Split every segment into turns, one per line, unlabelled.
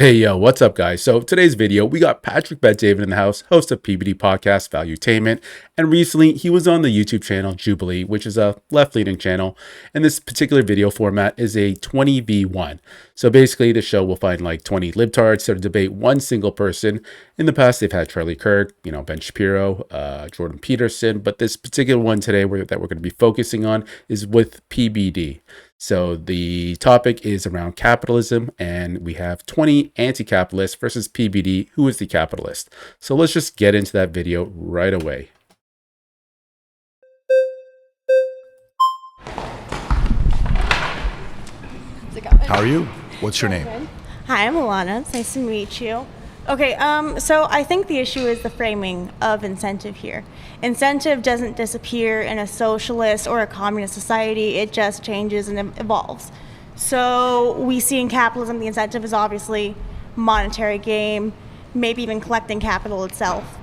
Hey, yo, what's up, guys? So, today's video, we got Patrick Bet-David in the house, host of PBD podcast Valuetainment, and recently he was on the YouTube channel Jubilee, which is a left-leaning channel, and this particular video format is a 20v1. So basically, the show will find like 20 libtards to debate one single person. In the past, they've had Charlie Kirk, Ben Shapiro, Jordan Peterson, but this particular one today that we're going to be focusing on is with PBD. So the topic is around capitalism, and we have 20 anti-capitalists versus PBD, who is the capitalist. So let's just get into that video right away.
How are you? What's your name?
Hi, I'm Alana. It's nice to meet you. Okay, so I think the issue is the framing of incentive here. Incentive doesn't disappear in a socialist or a communist society. It just changes and evolves. So we see in capitalism the incentive is obviously monetary gain, maybe even collecting capital itself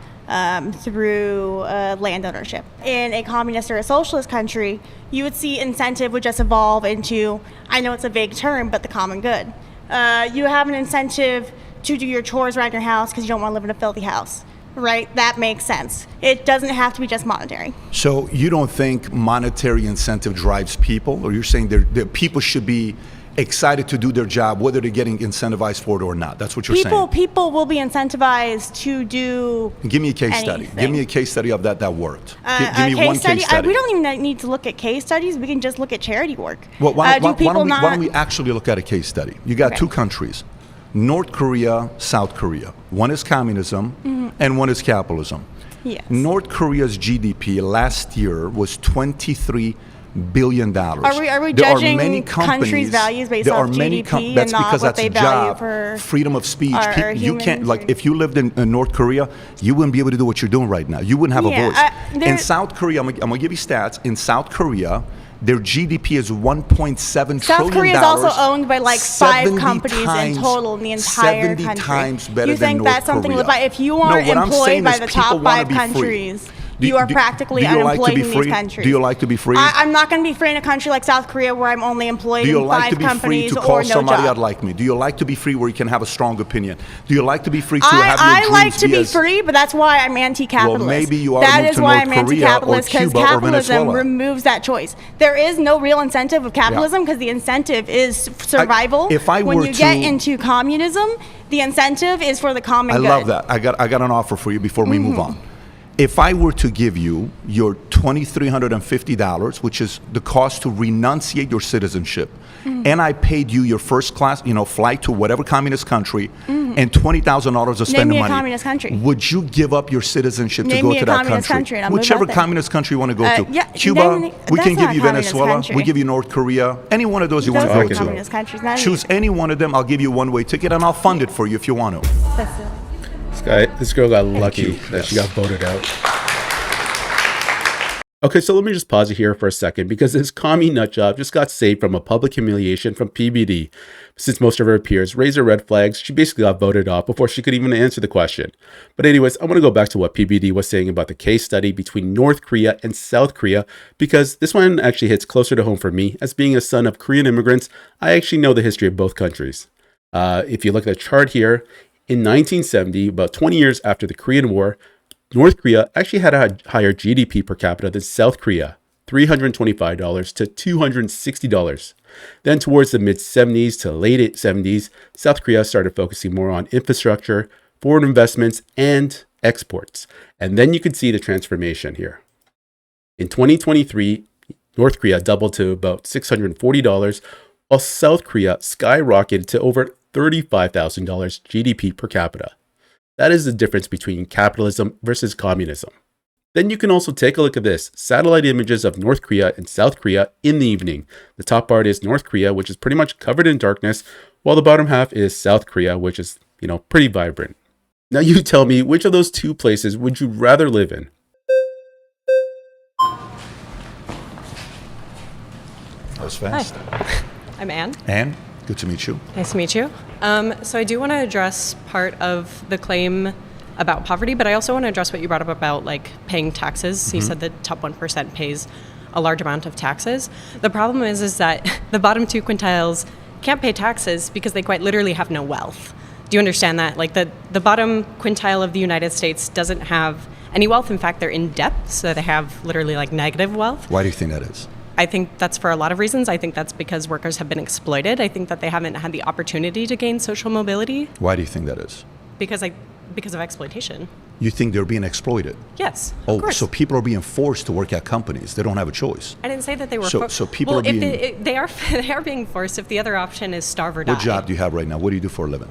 through land ownership. In a communist or a socialist country, you would see incentive would just evolve into, I know it's a vague term, but the common good. You have an incentive to do your chores around your house because you don't want to live in a filthy house, right? That makes sense. It doesn't have to be just monetary.
So you don't think monetary incentive drives people, or you're saying that people should be excited to do their job, whether they're getting incentivized for it or not? That's what you're saying.
People will be incentivized to do.
Give me a case study. Give me a case study of that worked. Give me one case study.
We don't even need to look at case studies. We can just look at charity work.
Well, why don't we actually look at a case study? You got two countries, North Korea, South Korea. One is communism and one is capitalism.
Yes.
North Korea's GDP last year was $23 billion.
Are we judging countries' values based off GDP
that's
and not
because
what
that's
they
a
value
job,
for
freedom of speech. You can't,
humans,
like, if you lived in North Korea, you wouldn't be able to do what you're doing right now. You wouldn't have a voice. In South Korea, I'm gonna give you stats. In South Korea, their GDP is $1.7 trillion.
South Korea is also owned by like 5 companies in total in the entire
70
country.
times better
you think
than
that's
North
something
Korea.
to live by? If you aren't employed by the top 5 countries, you are practically unemployed in these countries.
Do you like to be free?
I'm not going to be free in a country like South Korea where I'm only employed in 5 companies or no job. Do you like to be free to call somebody out
like me? Do you like to be free where you can have a strong opinion? Do you like to be free to have your dreams?
I like to be free, but that's why I'm anti-capitalist.
Well, maybe you are
That
to
is why
North
I'm
Korea
anti-capitalist, because
or Cuba or
capitalism
Venezuela.
removes that choice. There is no real incentive of capitalism because the incentive is survival. When you get into communism, the incentive is for the common good.
I love that. I got an offer for you before we move on. If I were to give you your $2,350, which is the cost to renunciate your citizenship, and I paid you your first class, flight to whatever communist country, and $20,000 to spend the money.
Name me a communist country.
Would you give up your citizenship
to
go to that
country?
Whichever communist country you want to go to.
Yeah,
Cuba, we can give you Venezuela, we give you North Korea, any one of those you want to go to. Choose any one of them, I'll give you a one-way ticket, and I'll fund it for you if you want to.
That's it.
This girl got lucky that she got voted out. Okay, so let me just pause it here for a second because this commie nutjob just got saved from a public humiliation from PBD. Since most of her peers raised her red flags, she basically got voted off before she could even answer the question. But anyways, I want to go back to what PBD was saying about the case study between North Korea and South Korea, because this one actually hits closer to home for me. As being a son of Korean immigrants, I actually know the history of both countries. If you look at the chart here, in 1970, about 20 years after the Korean War, North Korea actually had a higher GDP per capita than South Korea, $325 to $260. Then towards the mid-70s to late 70s, South Korea started focusing more on infrastructure, foreign investments, and exports. And then you could see the transformation here. In 2023, North Korea doubled to about $640, while South Korea skyrocketed to over $35,000 GDP per capita. That is the difference between capitalism versus communism. Then you can also take a look at this, satellite images of North Korea and South Korea in the evening. The top part is North Korea, which is pretty much covered in darkness, while the bottom half is South Korea, which is, pretty vibrant. Now you tell me, which of those two places would you rather live in?
That was fast.
Hi, I'm Anne.
Anne? Good to meet you.
Nice to meet you. So I do want to address part of the claim about poverty, but I also want to address what you brought up about paying taxes. You said the top 1% pays a large amount of taxes. The problem is that the bottom 2 quintiles can't pay taxes because they quite literally have no wealth. Do you understand that? Like the bottom quintile of the United States doesn't have any wealth. In fact, they're in debt, so they have literally like negative wealth.
Why do you think that is?
I think that's for a lot of reasons. I think that's because workers have been exploited. I think that they haven't had the opportunity to gain social mobility.
Why do you think that is?
Because of exploitation.
You think they're being exploited?
Yes.
Oh,
of course.
so people are being forced to work at companies. They don't have a choice.
I didn't say that they were.
So people
well,
are being.
If they are being forced. If the other option is starve or die.
What job do you have right now? What do you do for a living?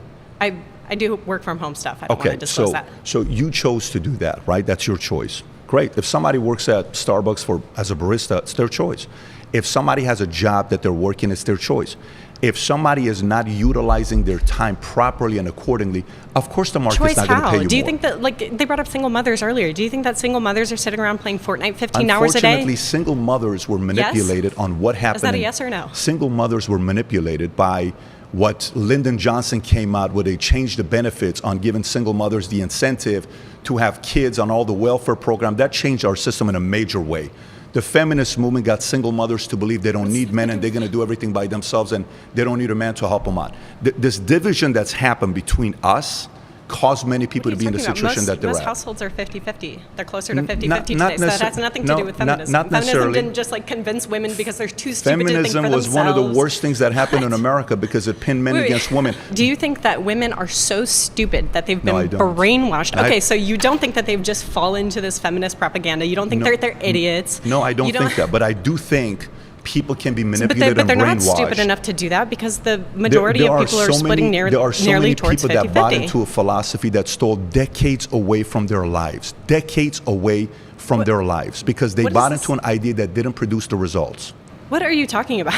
I do work from home stuff. I don't want to disclose that.
So you chose to do that, right? That's your choice. Great. If somebody works at Starbucks as a barista, it's their choice. If somebody has a job that they're working, it's their choice. If somebody is not utilizing their time properly and accordingly, of course the market's
choice
not going to pay you more.
Do you think that, like, they brought up single mothers earlier. Do you think that single mothers are sitting around playing Fortnite 15 hours a day?
Unfortunately, single mothers were manipulated on what happened.
Is that a yes or no?
Single mothers were manipulated by what Lyndon Johnson came out with. They changed the benefits on giving single mothers the incentive to have kids on all the welfare program. That changed our system in a major way. The feminist movement got single mothers to believe they don't need men and they're going to do everything by themselves and they don't need a man to help them out. This division that's happened between us caused many people to be in the situation that they're
most
at.
Most households are 50-50. They're closer to 50-50
Not
today, so that has nothing to do with feminism.
Not
Feminism
necessarily.
didn't just like convince women because they're too stupid to think for
Feminism
themselves.
was one of the worst things that happened in America because it pinned men against women.
Do you think that women are so stupid that they've been
No, I don't.
brainwashed? Okay, so you don't think that they've just fallen into this feminist propaganda? You don't think they're idiots?
No, I don't think that. But I do think people can be manipulated
but they're
and
not
brainwashed.
stupid enough to do that because the majority
There
of
are
people are
so
splitting
many,
nearly
there are so many
towards
people
50-50.
that bought into a philosophy that stole decades away from their lives, decades away from their lives, because they bought into an idea that didn't produce the results.
What are you talking about?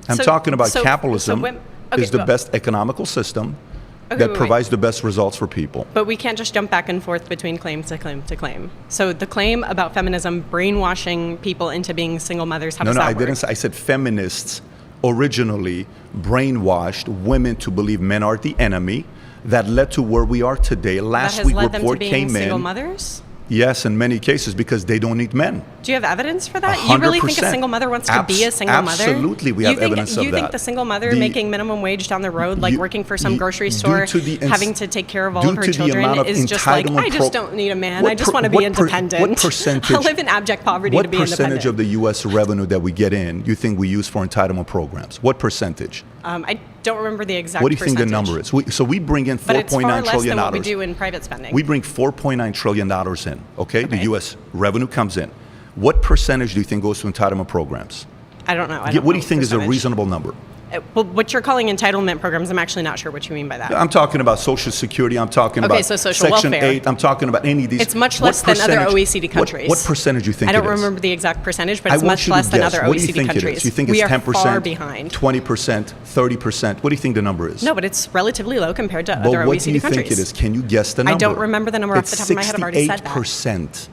I'm talking about capitalism is the best economical system that provides the best results for people.
But we can't just jump back and forth between claim to claim to claim. So the claim about feminism brainwashing people into being single mothers, how does that work?
I didn't say. I said feminists originally brainwashed women to believe men are the enemy. That led to where we are today. Last week, report came in.
Single mothers?
Yes, in many cases, because they don't need men.
Do you have evidence for that?
100%.
You really think a single mother wants to be a single mother?
Absolutely, we have evidence of that.
You think the single mother making minimum wage down the road, like working for some grocery store, having to take care of all of her children, is just like, I just don't need a man. I just want to be independent.
What percentage?
I live in abject poverty to be independent.
What percentage of the U.S. revenue that we get in you think we use for entitlement programs? What percentage?
I don't remember the exact percentage.
What do you think the number is? So we bring in $4.9 trillion.
But it's far less than what we do in private spending.
We bring $4.9 trillion in, okay? The U.S. revenue comes in. What percentage do you think goes to entitlement programs?
I don't know.
What do you think is a reasonable number?
Well, what you're calling entitlement programs, I'm actually not sure what you mean by that.
I'm talking about Social Security. I'm talking about
so social
Section
welfare.
8. I'm talking about any of these.
It's much less than other OECD countries.
What percentage do you think it is?
I don't remember the exact percentage, but it's much less than other OECD countries.
What do you think it is? You think it's 10%,
far behind.
20%, 30%? What do you think the number is?
No, but it's relatively low compared to other OECD countries.
What do you think it is? Can you guess the number?
I don't remember the number off the top of my head. I've already said that.
68%.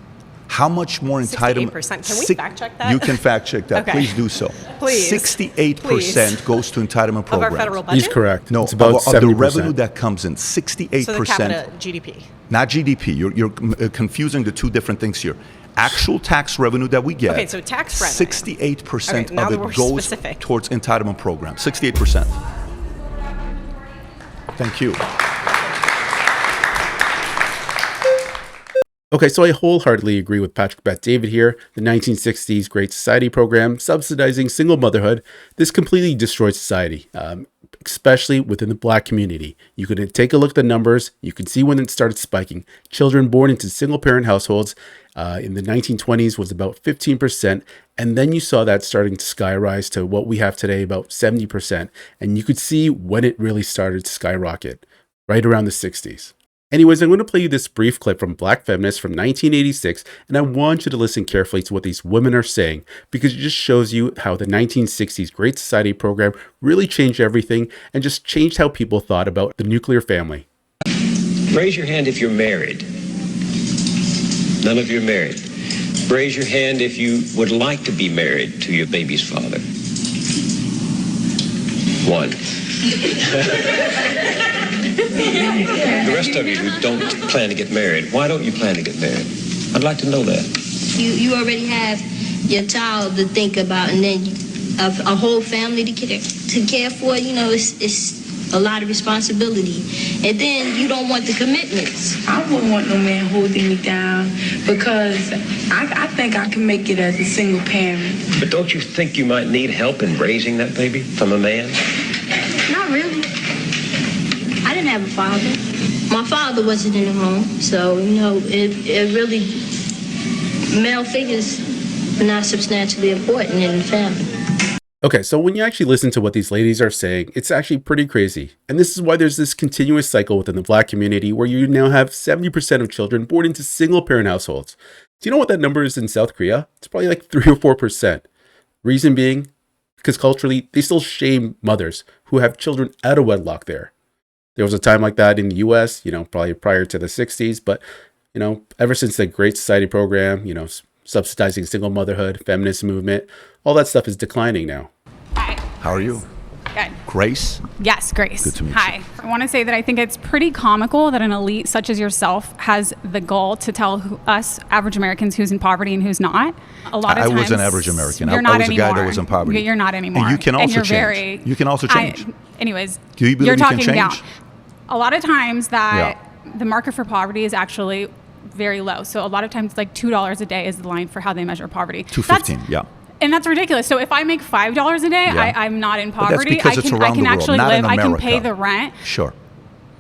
How much more entitlement?
68%. Can we fact check that?
You can fact check that.
Okay.
Please do so.
Please.
68% goes to entitlement programs.
Of our federal budget?
He's correct.
No,
it's about
of
70%.
the revenue that comes in, 68%.
So the capita GDP.
Not GDP. You're confusing the two different things here. Actual tax revenue that we get.
Okay, so tax revenue.
68%
now
of
that we're
it goes
specific.
towards entitlement programs. 68%. Thank you.
Okay, so I wholeheartedly agree with Patrick Bet-David here. The 1960s Great Society program subsidizing single motherhood, this completely destroyed society, especially within the Black community. You can take a look at the numbers. You can see when it started spiking. Children born into single-parent households in the 1920s was about 15%, and then you saw that starting to skyrise to what we have today, about 70%. And you could see when it really started to skyrocket, right around the 60s. Anyways, I'm going to play you this brief clip from Black Feminists from 1986, and I want you to listen carefully to what these women are saying, because it just shows you how the 1960s Great Society program really changed everything and just changed how people thought about the nuclear family.
Raise your hand if you're married. None of you are married. Raise your hand if you would like to be married to your baby's father. One. The rest of you who don't plan to get married, why don't you plan to get married? I'd like to know that.
You already have your child to think about, and then a whole family to care for. You know, it's a lot of responsibility. And then you don't want the commitments.
I wouldn't want no man holding me down because I think I can make it as a single parent.
But don't you think you might need help in raising that baby from a man?
Not really. I didn't have a father. My father wasn't in the home, so, it really, male figures are not substantially important in the family.
Okay, so when you actually listen to what these ladies are saying, it's actually pretty crazy. And this is why there's this continuous cycle within the Black community where you now have 70% of children born into single-parent households. Do you know what that number is in South Korea? It's probably like 3 or 4%. Reason being, because culturally, they still shame mothers who have children out of wedlock there. There was a time like that in the US, probably prior to the 60s, but, ever since the Great Society program, subsidizing single motherhood, feminist movement, all that stuff is declining now.
Hi.
How are you?
Good.
Grace?
Yes, Grace.
Good to meet you.
Hi. I want to say that I think it's pretty comical that an elite such as yourself has the goal to tell us average Americans who's in poverty and who's not. A lot of times,
I was an average American.
You're
I
not
was
anymore.
a guy that was in poverty.
You're not anymore.
And you can also
you're
change. You can also change.
Anyways,
Do you believe
you're
you can
talking down.
change?
A lot of times that the market for poverty is actually very low. So a lot of times like $2 a day is the line for how they measure poverty.
$2.15, yeah.
And that's ridiculous. So if I make $5 a day,
Yeah.
I'm not in
But that's
poverty.
because it's
I
around
can
the world,
actually
not
live.
in
I can
America.
pay the rent.
Sure.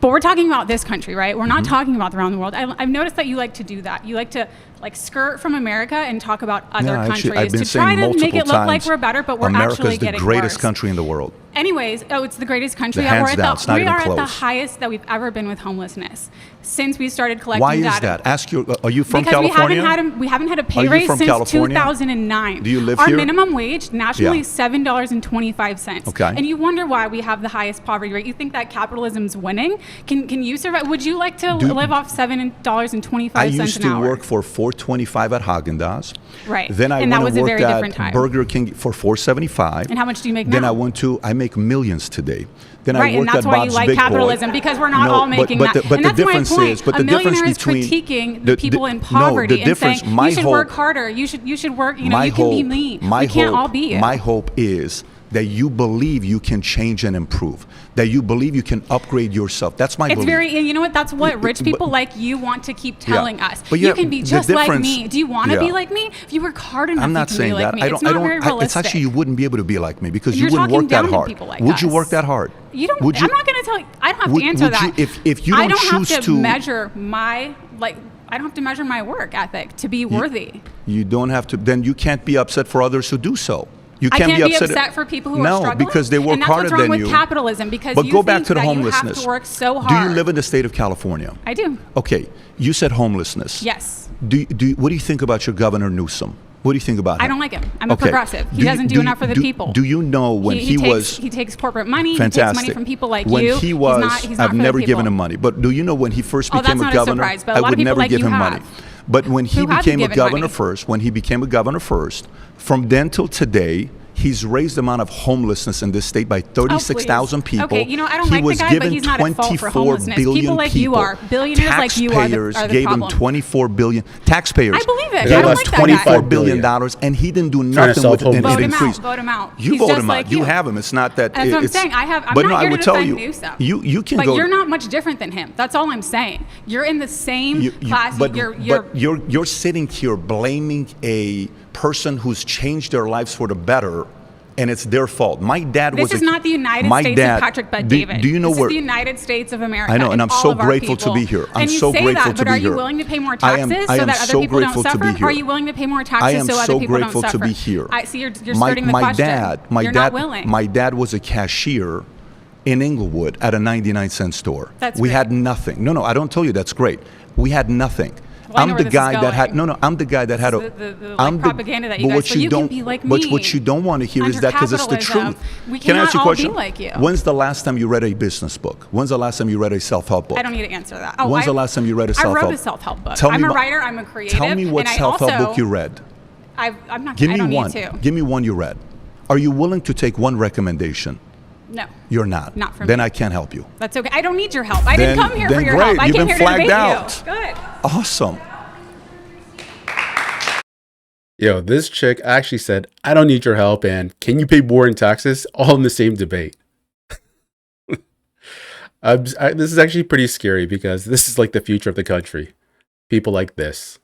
But we're talking about this country, right? We're not talking about around the world. I've noticed that you like to do that. You like to skirt from America and talk about other countries
I've been
to try
saying
to
multiple
make it look like
times,
we're better, but we're
America's
actually
the
getting
greatest
worse.
country in the world.
Anyways, it's the greatest country.
Hands down, it's not
We
even
are at the
close.
highest that we've ever been with homelessness since we started collecting
Why is
data.
that? Are you from
Because
California?
we haven't had a
Are
pay
you
raise
from
since
California?
2009.
Do you live
Our
here?
minimum wage nationally
Yeah.
is $7.25.
Okay.
And you wonder why we have the highest poverty rate. You think that capitalism's winning? Can you survive? Would you like to live off $7.25
I
an
used to
hour?
work for $4.25 at Haagen-Dazs.
Right.
Then I
And that
went
was
and
a
worked
very different
at
time.
Burger King for $4.75.
And how much do you make
Then
now?
I make millions today. Then
Right,
I
and
worked
that's
at
why
Bob's
you like
Big Boy.
capitalism, because we're not all making
but
that.
The, but
And
the
that's my
difference
point.
is, but
A
the difference
millionaire is
between
critiquing the people in poverty and saying you should work harder. You should work. You can be lean. We can't all be it.
My hope is that you believe you can change and improve. That you believe you can upgrade yourself. That's my belief.
And you know what? That's what rich people like you want to keep telling us.
But
you can be
the
just like
difference-
me. Do you want to
yeah.
be like me? If you work hard enough,
I'm not
you can
saying
be like
that.
me.
I
It's
don't.
not very realistic.
It's actually you wouldn't be able to be like me because
You're
you wouldn't
talking
work that
down to
hard.
people like
Would you
us.
work that hard?
You don't.
Would you,
I'm not going to tell you. I don't have
would-
to answer
would
that.
you- if you don't
I don't
choose
have
to
measure my I don't have to measure my work ethic to be worthy.
You don't have to. Then you can't be upset for others who do so. You
I
can't
can't
be upset
for people who are
no,
struggling.
because they work
and that's
harder
what's wrong
than
with
you.
capitalism. Because
But
you
go back
think
to the
that
homelessness.
You have to work so hard.
Do you live in the state of California?
I do.
Okay, you said homelessness.
Yes.
What do you think about your Governor Newsom? What do you think about him?
I don't like him. I'm a progressive. He doesn't do enough for the people.
Do you know when he was
he takes corporate money.
fantastic?
He takes money from people like
when
you.
he was,
he's not
I've
for the
never given
people.
him money. But do you know when he first
Oh,
became
that's
a
not a
governor?
surprise, but a
I
lot
would
of people
never
like
give
you
him
have.
money. But when he
Who have
became
you
a
given
governor
money?
first, from then till today, he's raised the amount of homelessness in this state by 36,000 people.
Okay, I don't
he
like
was
the guy,
given
but he's not at fault for
24
homelessness.
billion
People like you are. Billionaires like you are the
Taxpayers gave him
problem.
24 billion. Taxpayers.
I believe it.
They
I don't
lost
like that guy.
$25
$24 billion dollars, and he didn't do
Trying to
nothing
solve
with it, and
homelessness.
it
Vote him out.
increased.
Vote him out.
You
He's
vote
just
him
like
out. You
you.
have him. It's not that.
That's what I'm
it's,
saying. I'm
but
not
no,
here
I
to
would tell
defend
you.
Newsom.
You can
but
go.
you're not much different than him. That's all I'm saying. You're in the same class.
But
you're
you're sitting here blaming a person who's changed their lives for the better, and it's their fault. My dad was.
This is not the United
my
States
dad,
of Patrick Bet-David.
Do you know
this
where?
is the United States of America.
I know, and I'm so
all of our
grateful to
people.
be here. I'm
and you
so
say
grateful
that,
to
but
be
are you
here.
willing to pay more
I am
taxes so that other
so
people don't
grateful to
suffer?
be here.
Are you willing to pay more
I
taxes
am
so other
so
people don't
grateful
suffer?
to be here.
I see you're skirting the question. You're not willing.
My dad was a cashier in Inglewood at a 99-cent store.
That's
we
great.
had nothing. No, I don't tell you that's great. We had nothing.
Well, I know
I'm
where
the
this is
guy that had
going.
I'm the guy that had a
the propaganda that you
but
guys-
what
so
you
you can
don't
be like
but
me.
what you don't want to hear is
Under
that because it's the
capitalism,
truth.
we
Can I ask you a
cannot all be
question?
like you.
When's the last time you read a business book? When's the last time you read a self-help book?
I don't need to answer that.
When's the last time you read a
I
self-help?
wrote a self-help book.
Tell me
I'm a
what-
writer. I'm a creative.
Tell me what
and I
self-help
also-
book you read.
I'm not.
Give
I
me
don't
one.
need to.
Give me one you read. Are you willing to take one recommendation?
No.
You're not.
Not for
Then
me.
I can't help you.
That's okay. I don't need your help. I didn't
Then-
come here
then
for your
great.
help. I
You've
came
been
here to debate
flagged out.
you. Good.
Awesome.
Yo, this chick actually said, I don't need your help, and can you pay more in taxes? All in the same debate. This is actually pretty scary because this is like the future of the country. People like this.